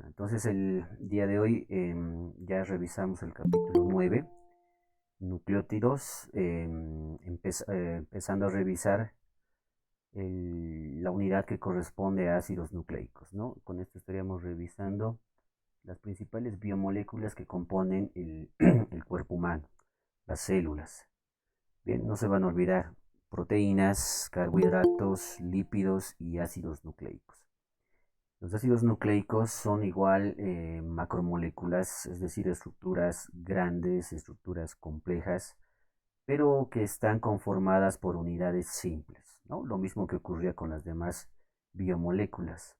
Entonces el día de hoy ya revisamos el capítulo 9, nucleótidos, empezando a revisar la unidad que corresponde a ácidos nucleicos, ¿no? Con esto estaríamos revisando las principales biomoléculas que componen el cuerpo humano, las células. Bien, no se van a olvidar proteínas, carbohidratos, lípidos y ácidos nucleicos. Los ácidos nucleicos son igual macromoléculas, es decir, estructuras grandes, estructuras complejas, pero que están conformadas por unidades simples, ¿no? Lo mismo que ocurría con las demás biomoléculas.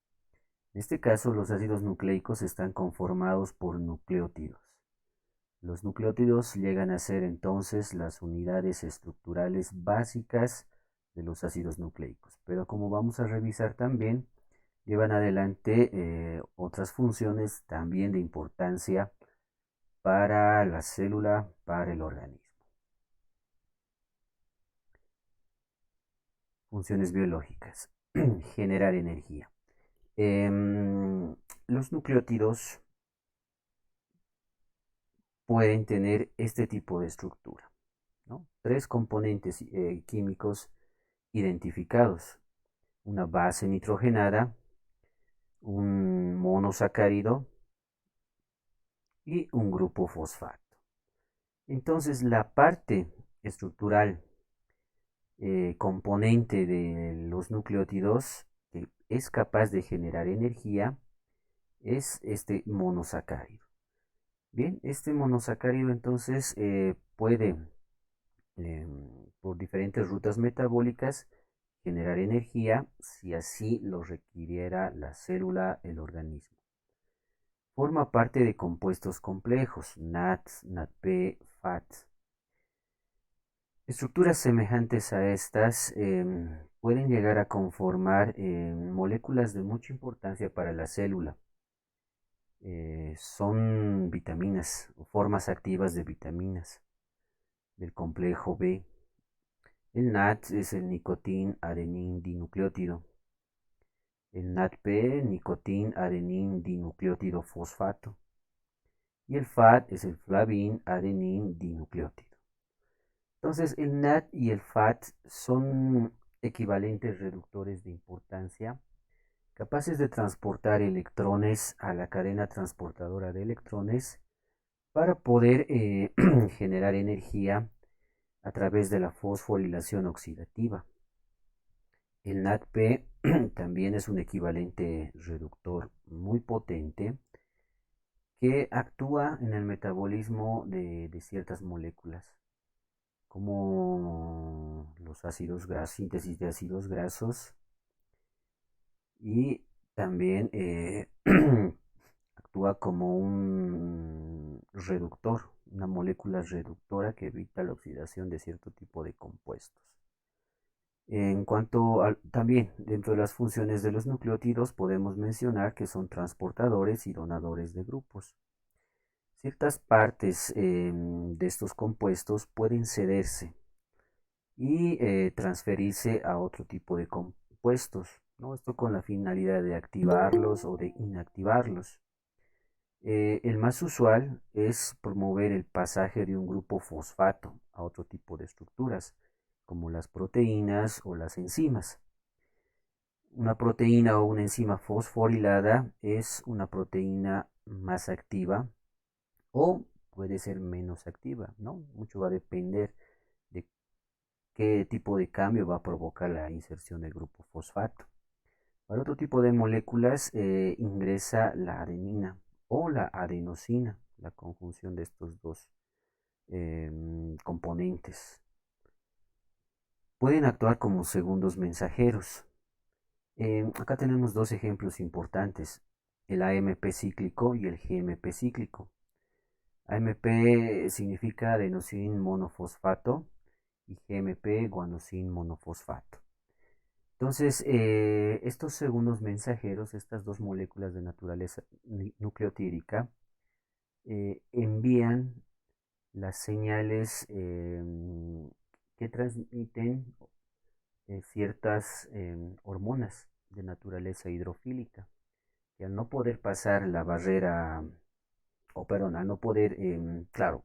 En este caso, los ácidos nucleicos están conformados por nucleótidos. Los nucleótidos llegan a ser entonces las unidades estructurales básicas de los ácidos nucleicos. Pero como vamos a revisar también, llevan adelante otras funciones también de importancia para la célula, para el organismo. Funciones biológicas. Generar energía. Los nucleótidos pueden tener este tipo de estructura, ¿no? Tres componentes químicos identificados. Una base nitrogenada, un monosacárido y un grupo fosfato. Entonces la parte estructural componente de los nucleótidos que es capaz de generar energía es este monosacárido. Bien, este monosacárido entonces puede por diferentes rutas metabólicas generar energía si así lo requiriera la célula, el organismo. Forma parte de compuestos complejos, NADs, NADP, FAT. Estructuras semejantes a estas pueden llegar a conformar moléculas de mucha importancia para la célula. Son vitaminas o formas activas de vitaminas del complejo B. El NAT es el nicotin adenin dinucleótido. El NADP, nicotin adenin dinucleótido fosfato. Y el FAT es el flavin adenin dinucleótido. Entonces, el NAT y el FAT son equivalentes reductores de importancia, capaces de transportar electrones a la cadena transportadora de electrones para poder generar energía a través de la fosforilación oxidativa. El NADP también es un equivalente reductor muy potente que actúa en el metabolismo de ciertas moléculas, como los ácidos grasos, síntesis de ácidos grasos, y también actúa como un reductor, una molécula reductora que evita la oxidación de cierto tipo de compuestos. En cuanto a, también dentro de las funciones de los nucleótidos podemos mencionar que son transportadores y donadores de grupos. Ciertas partes de estos compuestos pueden cederse y transferirse a otro tipo de compuestos, ¿no? Esto con la finalidad de activarlos o de inactivarlos. El más usual es promover el pasaje de un grupo fosfato a otro tipo de estructuras, como las proteínas o las enzimas. Una proteína o una enzima fosforilada es una proteína más activa o puede ser menos activa, ¿no? Mucho va a depender de qué tipo de cambio va a provocar la inserción del grupo fosfato. Para otro tipo de moléculas ingresa la adenina o la adenosina, la conjunción de estos dos componentes. Pueden actuar como segundos mensajeros. Acá tenemos dos ejemplos importantes, el AMP cíclico y el GMP cíclico. AMP significa adenosin monofosfato y GMP guanosin monofosfato. Entonces, estos segundos mensajeros, estas dos moléculas de naturaleza nucleotídica, envían las señales que transmiten ciertas hormonas de naturaleza hidrofílica que que al no poder pasar la barrera, o perdón, al no poder, claro,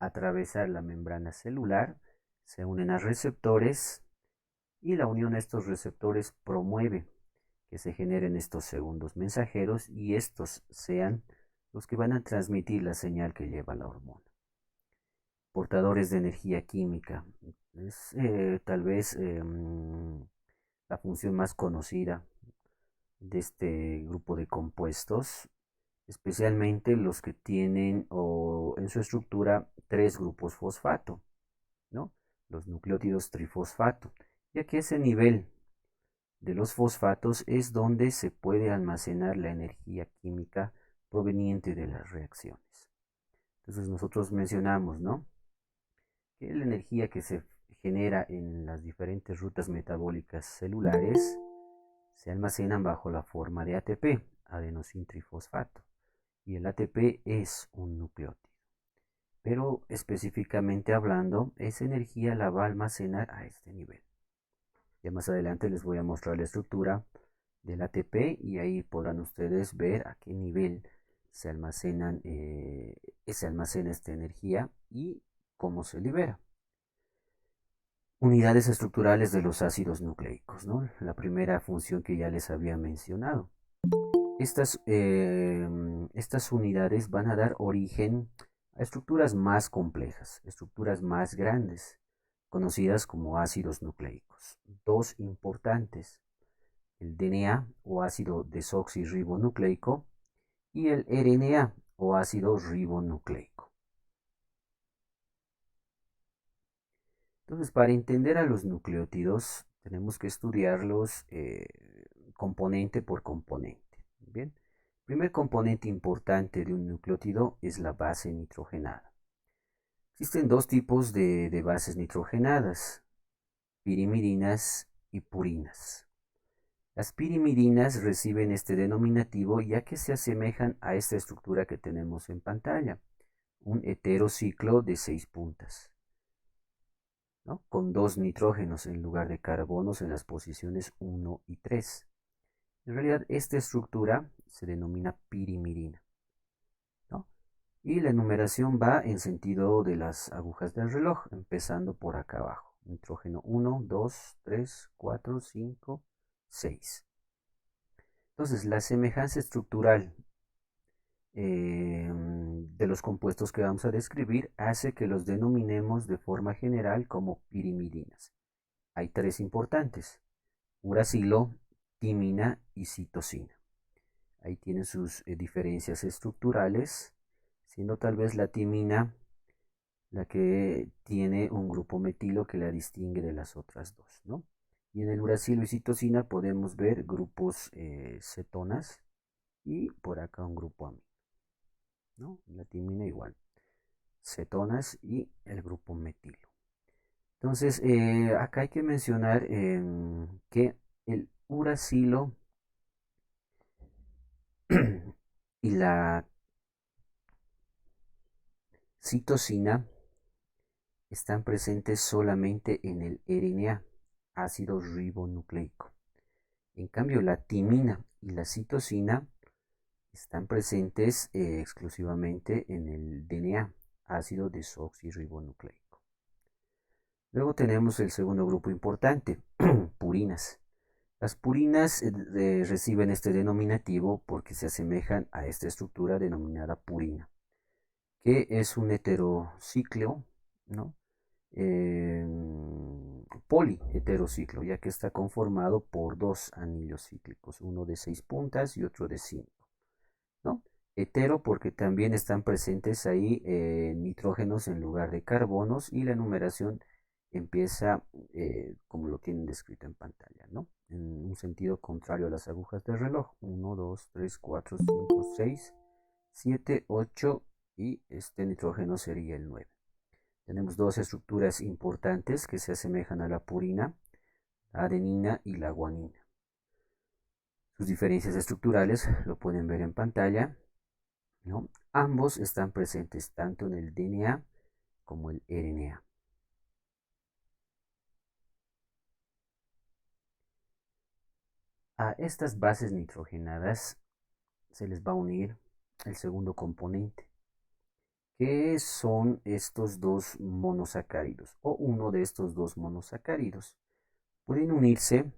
atravesar la membrana celular, se unen a receptores y la unión a estos receptores promueve que se generen estos segundos mensajeros y estos sean los que van a transmitir la señal que lleva la hormona. Portadores de energía química. Es tal vez la función más conocida de este grupo de compuestos, especialmente los que tienen o en su estructura tres grupos fosfato, ¿no? Los nucleótidos trifosfato, ya que ese nivel de los fosfatos es donde se puede almacenar la energía química proveniente de las reacciones. Entonces nosotros mencionamos, ¿no?, que la energía que se genera en las diferentes rutas metabólicas celulares se almacenan bajo la forma de ATP, adenosintrifosfato, y el ATP es un nucleótido. Pero específicamente hablando, esa energía la va a almacenar a este nivel. Ya más adelante les voy a mostrar la estructura del ATP y ahí podrán ustedes ver a qué nivel se almacena esta energía y cómo se libera. Unidades estructurales de los ácidos nucleicos, ¿no? La primera función que ya les había mencionado. Estas unidades van a dar origen a estructuras más complejas, estructuras más grandes, conocidas como ácidos nucleicos. Dos importantes: el DNA o ácido desoxirribonucleico y el RNA o ácido ribonucleico. Entonces, para entender a los nucleótidos, tenemos que estudiarlos componente por componente. Bien, el primer componente importante de un nucleótido es la base nitrogenada. Existen dos tipos de bases nitrogenadas: pirimidinas y purinas. Las pirimidinas reciben este denominativo ya que se asemejan a esta estructura que tenemos en pantalla, un heterociclo de 6 puntas, ¿no?, con 2 nitrógenos en lugar de carbonos en las posiciones 1 y 3. En realidad esta estructura se denomina pirimidina, ¿no? Y la numeración va en sentido de las agujas del reloj, empezando por acá abajo. Nitrógeno 1, 2, 3, 4, 5, 6. Entonces, la semejanza estructural de los compuestos que vamos a describir hace que los denominemos de forma general como pirimidinas. Hay tres importantes: uracilo, timina y citosina. Ahí tienen sus diferencias estructurales, siendo tal vez la timina la que tiene un grupo metilo que la distingue de las otras dos, ¿no? Y en el uracilo y citosina podemos ver grupos cetonas y por acá un grupo amino, ¿no? La timina igual, cetonas y el grupo metilo. Entonces, acá hay que mencionar que el uracilo y la citosina están presentes solamente en el RNA, ácido ribonucleico. En cambio, la timina y la citosina están presentes exclusivamente en el DNA, ácido desoxirribonucleico. Luego tenemos el segundo grupo importante, purinas. Las purinas reciben este denominativo porque se asemejan a esta estructura denominada purina, que es un heterociclo, ¿no? Poliheterociclo, ya que está conformado por dos anillos cíclicos, uno de 6 puntas y otro de 5, ¿no? Hetero porque también están presentes ahí nitrógenos en lugar de carbonos y la numeración empieza como lo tienen descrito en pantalla, ¿no?, en un sentido contrario a las agujas del reloj: 1, 2, 3, 4, 5, 6, 7, 8 y este nitrógeno sería el 9. Tenemos dos estructuras importantes que se asemejan a la purina, la adenina y la guanina. Sus diferencias estructurales lo pueden ver en pantalla, ¿no? Ambos están presentes tanto en el DNA como el RNA. A estas bases nitrogenadas se les va a unir el segundo componente, que son estos dos monosacáridos o uno de estos dos monosacáridos. Pueden unirse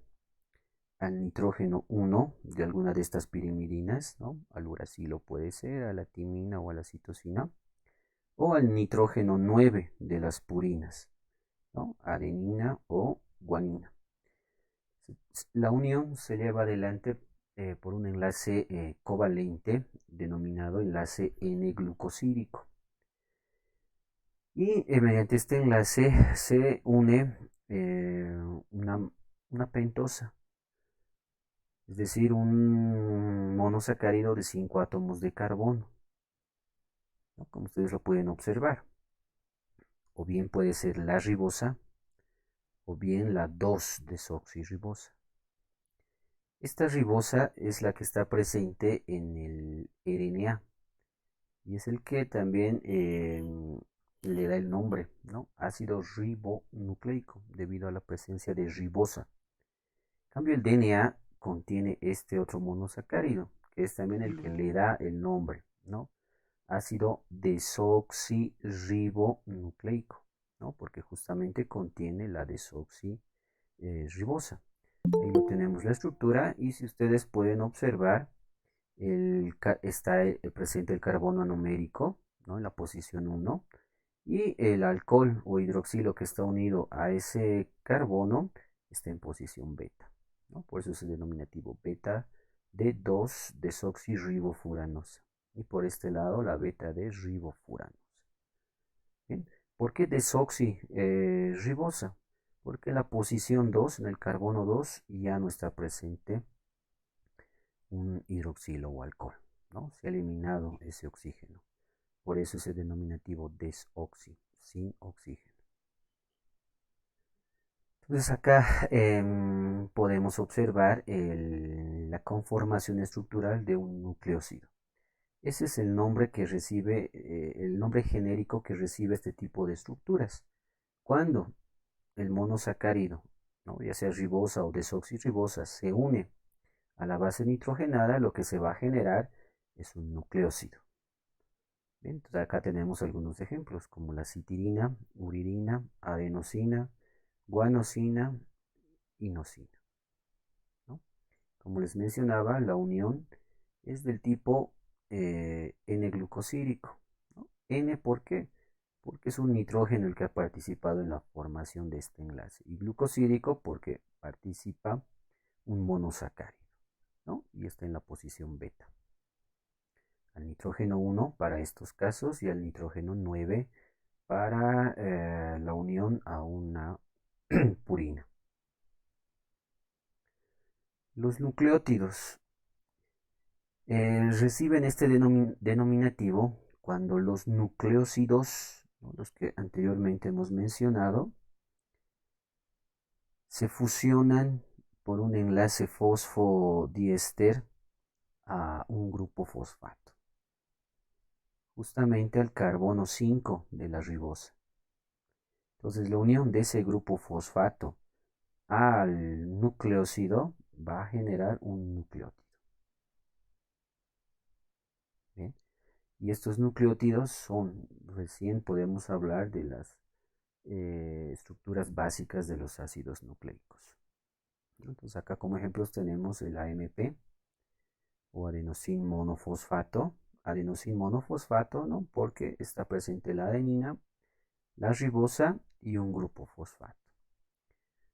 al nitrógeno 1 de alguna de estas pirimidinas, ¿no? Al uracilo puede ser, a la timina o a la citosina, o al nitrógeno 9 de las purinas, ¿no? Adenina o guanina. La unión se lleva adelante por un enlace covalente denominado enlace N-glucosídico. Y mediante este enlace se une una pentosa, es decir, un monosacárido de 5 átomos de carbono, ¿no? Como ustedes lo pueden observar. O bien puede ser la ribosa o bien la 2-desoxirribosa. Esta ribosa es la que está presente en el RNA y es el que también le da el nombre, ¿no? Ácido ribonucleico, debido a la presencia de ribosa. En cambio, el DNA contiene este otro monosacárido, que es también el que le da el nombre, ¿no? Ácido desoxirribonucleico, ¿no? Porque justamente contiene la desoxirribosa. Ahí lo tenemos la estructura y si ustedes pueden observar, está presente el carbono anomérico, ¿no? En la posición 1 y el alcohol o hidroxilo que está unido a ese carbono está en posición beta, ¿no? Por eso es el denominativo beta de 2-desoxirribofuranosa y por este lado la beta de ribofuranosa. ¿Bien? ¿Por qué desoxirribosa? Porque en la posición 2, en el carbono 2, ya no está presente un hidroxilo o alcohol, ¿no? Se ha eliminado ese oxígeno. Por eso ese denominativo desoxi, sin oxígeno. Entonces acá podemos observar la conformación estructural de un nucleócido. Ese es el nombre que recibe, el nombre genérico que recibe este tipo de estructuras. Cuando el monosacárido, ¿no? Ya sea ribosa o desoxirribosa, se une a la base nitrogenada, lo que se va a generar es un nucleócido. Bien, entonces acá tenemos algunos ejemplos, como la citirina, uridina, adenosina, guanosina, inosina, ¿no? Como les mencionaba, la unión es del tipo N-glucosídico, ¿no? N, ¿por qué? Porque es un nitrógeno el que ha participado en la formación de este enlace. Y glucosídico porque participa un monosacárido, ¿no? Y está en la posición beta. Al nitrógeno 1 para estos casos y al nitrógeno 9 para la unión a una purina. Los nucleótidos reciben este denominativo cuando los nucleósidos, ¿no? Los que anteriormente hemos mencionado, se fusionan por un enlace fosfodiéster a un grupo fosfato, justamente al carbono 5 de la ribosa. Entonces la unión de ese grupo fosfato al nucleócido va a generar un nucleótido. ¿Bien? Y estos nucleótidos son, recién podemos hablar de las estructuras básicas de los ácidos nucleicos. Entonces acá como ejemplos tenemos el AMP o adenosín monofosfato. Adenosín monofosfato, ¿no? Porque está presente la adenina, la ribosa y un grupo fosfato.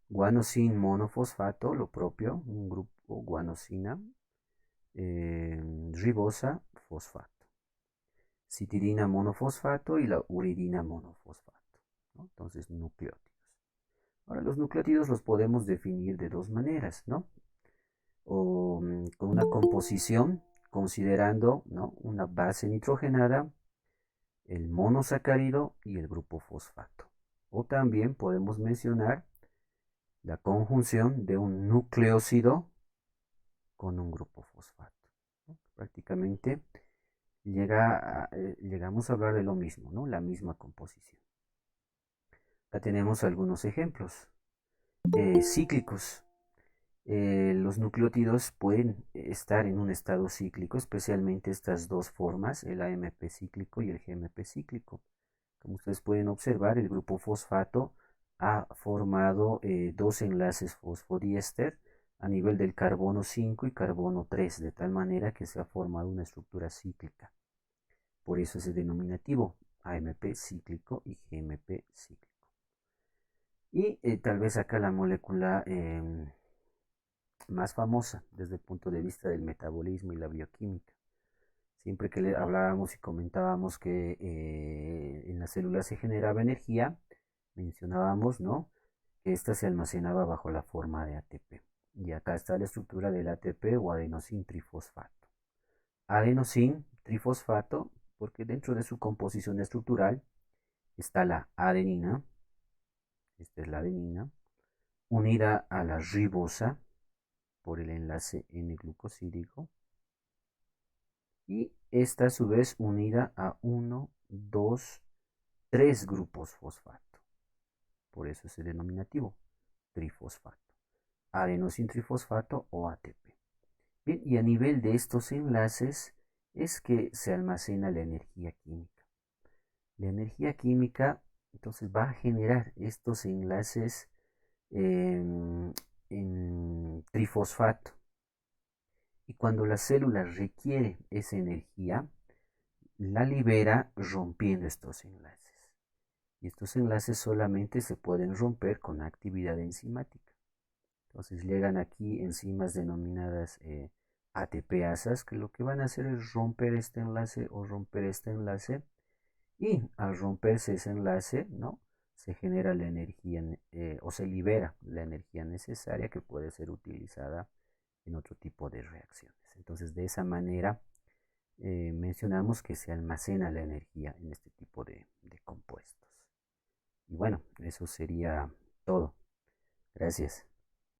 Guanosin monofosfato, lo propio, un grupo guanosina, ribosa, fosfato. Citirina monofosfato y la uridina monofosfato, ¿no? Entonces, nucleótidos. Ahora, los nucleótidos los podemos definir de dos maneras, ¿no? O con una composición, considerando, ¿no? Una base nitrogenada, el monosacárido y el grupo fosfato. O también podemos mencionar la conjunción de un nucleócido con un grupo fosfato, ¿no? Prácticamente llegamos a hablar de lo mismo, ¿no? La misma composición. Acá tenemos algunos ejemplos cíclicos. Los nucleótidos pueden estar en un estado cíclico, especialmente estas dos formas, el AMP cíclico y el GMP cíclico. Como ustedes pueden observar, el grupo fosfato ha formado dos enlaces fosfodiéster a nivel del carbono 5 y carbono 3, de tal manera que se ha formado una estructura cíclica. Por eso es el denominativo AMP cíclico y GMP cíclico. Y tal vez acá la molécula más famosa desde el punto de vista del metabolismo y la bioquímica. Siempre que le hablábamos y comentábamos que en la célula se generaba energía, mencionábamos, ¿no?, que ésta se almacenaba bajo la forma de ATP. Y acá está la estructura del ATP o adenosín trifosfato. Adenosín trifosfato, porque dentro de su composición estructural está la adenina, esta es la adenina, unida a la ribosa por el enlace N-glucosídico, y esta a su vez unida a uno, 2, 3 grupos fosfato. Por eso es el denominativo trifosfato. Adenosin trifosfato o ATP. Bien, y a nivel de estos enlaces es que se almacena la energía química. La energía química entonces va a generar estos enlaces en trifosfato. Y cuando la célula requiere esa energía, la libera rompiendo estos enlaces. Y estos enlaces solamente se pueden romper con actividad enzimática. Entonces llegan aquí enzimas denominadas ATPasas, que lo que van a hacer es romper este enlace o romper este enlace. Y al romperse ese enlace, ¿no?, se genera la energía o se libera la energía necesaria que puede ser utilizada en otro tipo de reacciones. Entonces, de esa manera mencionamos que se almacena la energía en este tipo de compuestos. Y bueno, eso sería todo. Gracias.